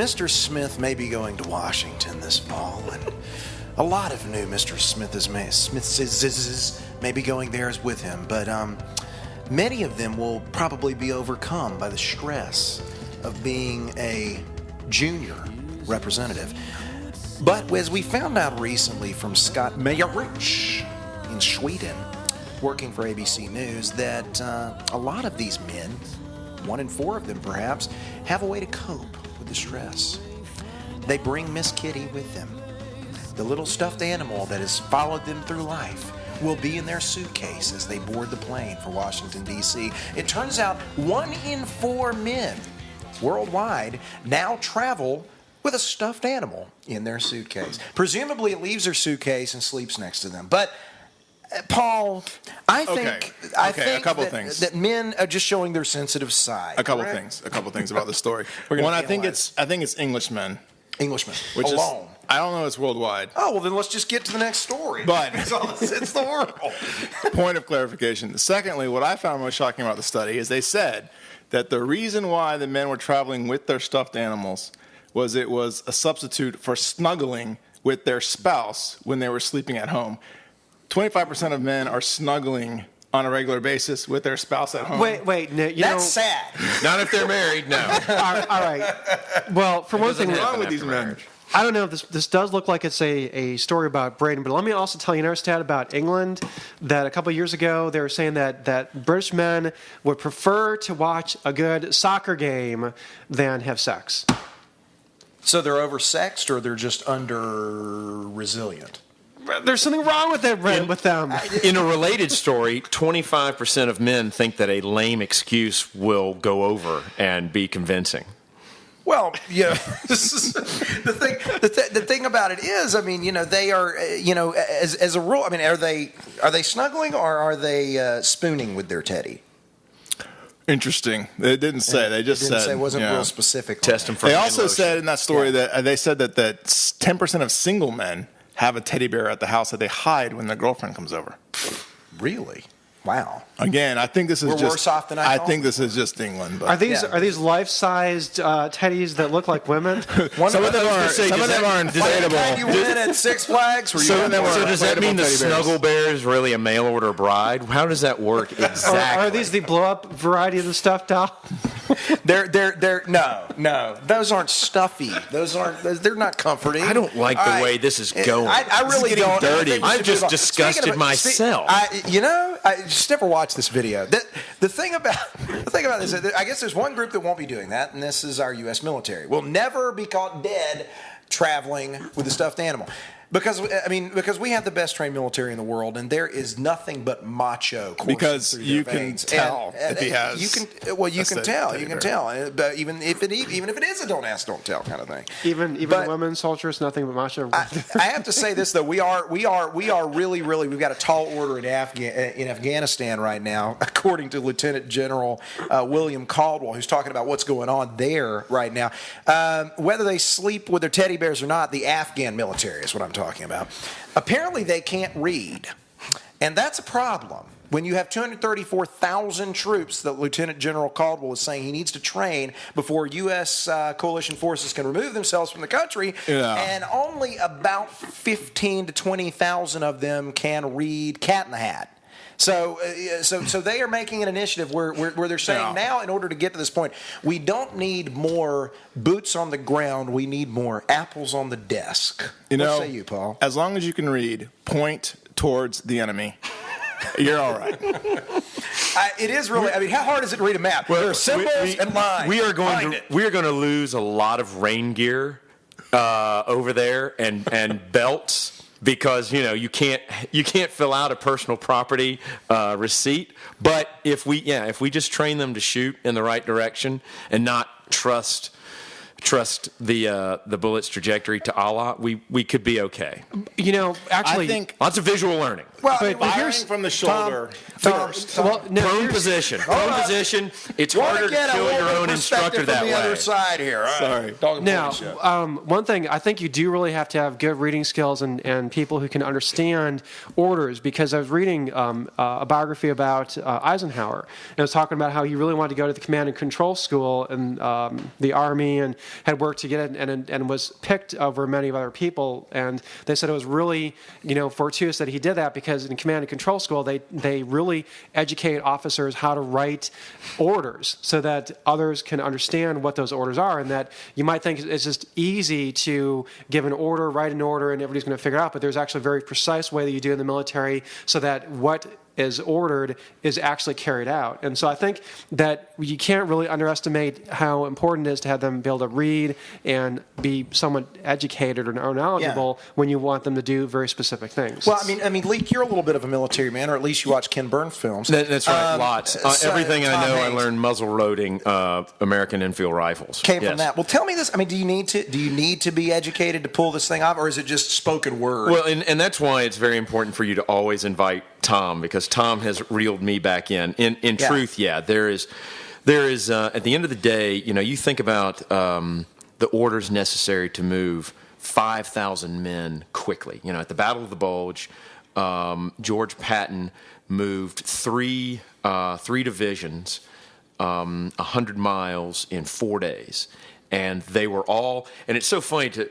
Mr. Smith may be going to Washington this fall, and a lot of new Mr. Smiths may be going there with him, but many of them will probably be overcome by the stress of being a junior representative. But as we found out recently from Scott Meyerich in Sweden, working for ABC News, that a lot of these men, 1 in 4 of them perhaps, have a way to cope with the stress. They bring Miss Kitty with them. The little stuffed animal that has followed them through life will be in their suitcase as they board the plane for Washington, D.C. It turns out 1 in 4 men worldwide now travel with a stuffed animal in their suitcase. Presumably it leaves their suitcase and sleeps next to them. But Paul, I think a couple things that men are just showing their sensitive side. A couple things about the story. One, I think it's Englishmen. Englishmen Which alone. I don't know. It's worldwide. Oh well, then let's just get to the next story. But it's the world. Point of clarification. Secondly, what I found most shocking about the study is they said that the reason why the men were traveling with their stuffed animals was it was a substitute for snuggling with their spouse when they were sleeping at home. 25% of men are snuggling on a regular basis with their spouse at home. Wait, no, That's sad. Not if they're married, no. all right. Well, for one thing, What's wrong with these men? I don't know. This does look like it's a story about Braden, but let me also tell you another stat about England. That a couple of years ago they were saying that British men would prefer to watch a good soccer game than have sex. So they're oversexed, or they're just under resilient? There's something wrong with it, Brent, with them. In a related story, 25% of men think that a lame excuse will go over and be convincing. Well, yeah. The thing about it is, I mean, they are, as a rule. I mean, are they snuggling or are they spooning with their teddy? Interesting. They didn't say. They just didn't said. say. It wasn't real specific. Test them for. They also said in that story that they said that 10% of single men have a teddy bear at the house that they hide when their girlfriend comes over. Really? Wow. Again, I think this is We're just. worse off than I thought. think this is just England. But. Are these life-sized teddies that look like women? Some of them are inflatable. Can you win at Six Flags? So does that mean the Snuggle Bear is really a mail order bride? How does that work exactly? Are these the blow-up variety of the stuffed doll? No. Those aren't stuffy. They're not comforting. I don't like the way this is going. I really don't. Dirty. I'm just disgusted myself. I just never watched this video. The thing about this, I guess there's one group that won't be doing that, and this is our U.S. military. We'll never be caught dead traveling with a stuffed animal. Because we have the best trained military in the world, and there is nothing but macho. Because you can tell if he has. You can tell. You can tell. But even if it is a don't ask, don't tell kind of thing. Even women soldiers, nothing but macho. I have to say this though, we are really we've got a tall order in Afghanistan right now, according to Lieutenant General William Caldwell, who's talking about what's going on there right now. Whether they sleep with their teddy bears or not, the Afghan military is what I'm talking about. Apparently they can't read, and that's a problem. When you have 234,000 troops that Lieutenant General Caldwell is saying he needs to train before U.S. coalition forces can remove themselves from the country, and only about 15 to 20,000 of them can read Cat in the Hat. So they are making an initiative where they're saying now, in order to get to this point, we don't need more boots on the ground. We need more apples on the desk. What say you, Paul? As long as you can read, point towards the enemy. You're all right. It is really. I mean, how hard is it to read a map? There are symbols and lines. We are going to lose a lot of rain gear over there and belts. Because you can't fill out a personal property receipt, but if we just train them to shoot in the right direction and not trust the bullet's trajectory to Allah, we could be okay. Actually, I think lots of visual learning. Well, but Firing here's from the shoulder Tom, first. well, no, Prone here's- position. Hold Prone up. position. It's Want harder to get to a kill little your bit own perspective instructor from that the way. other side here. All right. Sorry. Dog and Now, pony show. one thing I think you do really have to have good reading skills and people who can understand orders. Because I was reading a biography about Eisenhower, and it was talking about how he really wanted to go to the command and control school in the Army and had worked to get it, and was picked over many other people. And they said it was really, fortuitous that he did that, because in command and control school they really educate officers how to write orders so that others can understand what those orders are, and that you might think it's just easy to give an order, write an order, and everybody's going to figure it out. But there's actually a very precise way that you do in the military so that what is ordered is actually carried out. And so I think that you can't really underestimate how important it is to have them be able to read and be somewhat educated or knowledgeable when you want them to do very specific things. Well, I mean, Leek, you're a little bit of a military man, or at least you watch Ken Burns films. That's right. Lots. so Everything I Tom know, I Hanks learned muzzle loading American Enfield rifles. came Yes. from that. Well, tell me this. I mean, do you need to be educated to pull this thing off, or is it just spoken word? Well, and that's why it's very important for you to always invite Tom, because Tom has reeled me back in. In truth, there is at the end of the day, you think about the orders necessary to move 5,000 men quickly. At the Battle of the Bulge, George Patton moved three divisions 100 miles in 4 days. And they were all, and it's so funny to,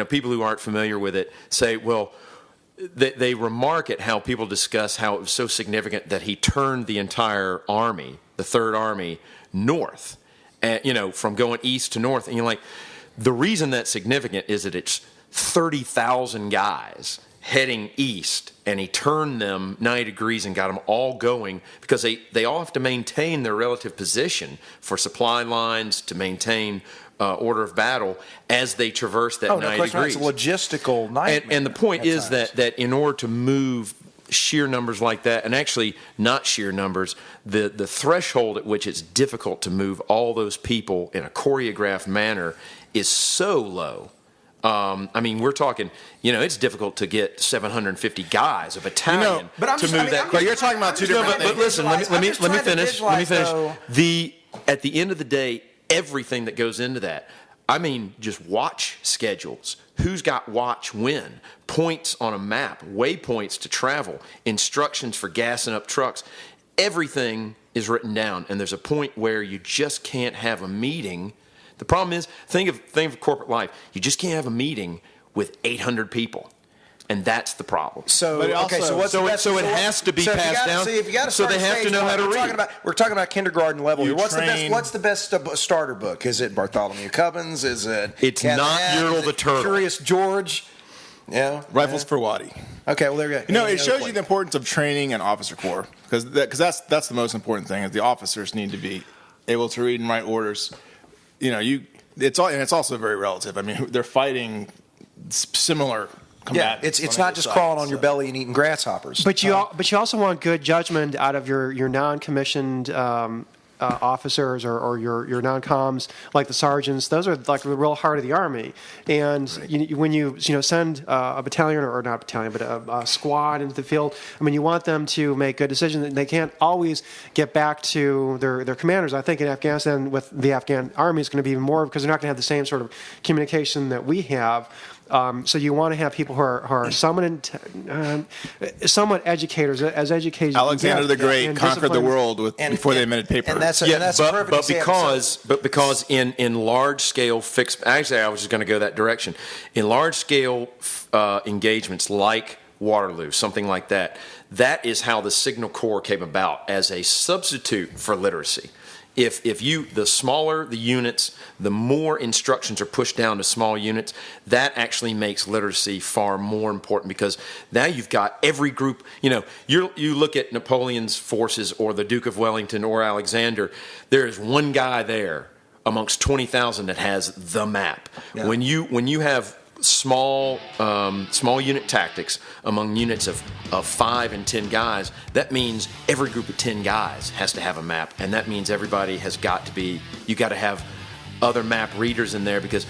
people who aren't familiar with it say, well, they remark at how people discuss how it was so significant that he turned the entire army, the Third Army, north, and, from going east to north. And you're like, the reason that's significant is that it's 30,000 guys heading east, and he turned them 90 degrees and got them all going, because they all have to maintain their relative position for supply lines, to maintain order of battle as they traverse that 90 degrees. It's a logistical nightmare. And the point is that in order to move sheer numbers like that, and actually not sheer numbers, the threshold at which it's difficult to move all those people in a choreographed manner is so low. I mean, we're talking, it's difficult to get 750 guys, a battalion, to move that. But you're talking about two different things. But listen, let me finish. Let me finish. Though. At the end of the day, everything that goes into that, I mean, just watch schedules. Who's got watch when? Points on a map, waypoints to travel, instructions for gassing up trucks. Everything is written down, and there's a point where you just can't have a meeting. The problem is, think of corporate life. You just can't have a meeting with 800 people. And that's the problem. So But okay, also- so what's the best, so it has to be so if you passed gotta- down, So, if you gotta so start they have to know how to read. We're talking about kindergarten level You here. train- What's the best starter book? Is it Bartholomew Cubbins? Is it? It's Cat not Hat? Yertle Is the it Turtle. Curious George. Yeah. Rifles per Waddy. Okay. Well, there you go. It shows you the importance of training an officer corps, because that's the most important thing. Is the officers need to be able to read and write orders. It's also very relative. I mean, they're fighting similar. Yeah, it's not just crawling on your belly and eating grasshoppers. But you also want good judgment out of your non-commissioned officers or your non-coms, like the sergeants. Those are like the real heart of the Army. And when you send a battalion, or not a battalion, but a squad into the field, I mean, you want them to make good decisions. And they can't always get back to their commanders. I think in Afghanistan, with the Afghan Army, is going to be even more, because they're not going to have the same sort of communication that we have. So you want to have people who are somewhat educators, as educated. Alexander the Great and conquered the disciplined. world before they invented paper. And that's a perfect example. because in large scale fixed, actually I was just going to go that direction. In large scale engagements like Waterloo, something like that, that is how the Signal Corps came about, as a substitute for literacy. If the smaller the units, the more instructions are pushed down to small units, that actually makes literacy far more important, because now you've got every group. You look at Napoleon's forces, or the Duke of Wellington, or Alexander. There is one guy there amongst 20,000 that has the map. Yeah. When you have small unit tactics among units of 5 and 10 guys, that means every group of 10 guys has to have a map, and that means everybody has got to be, you got to have other map readers in there, because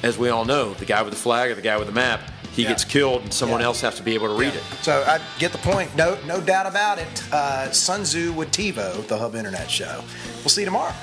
as we all know, the guy with the flag or the guy with the map, he gets killed, and someone else has to be able to read it. So I get the point. No doubt about it. Sun Tzu with TiVo, the Hub Internet Show. We'll see you tomorrow.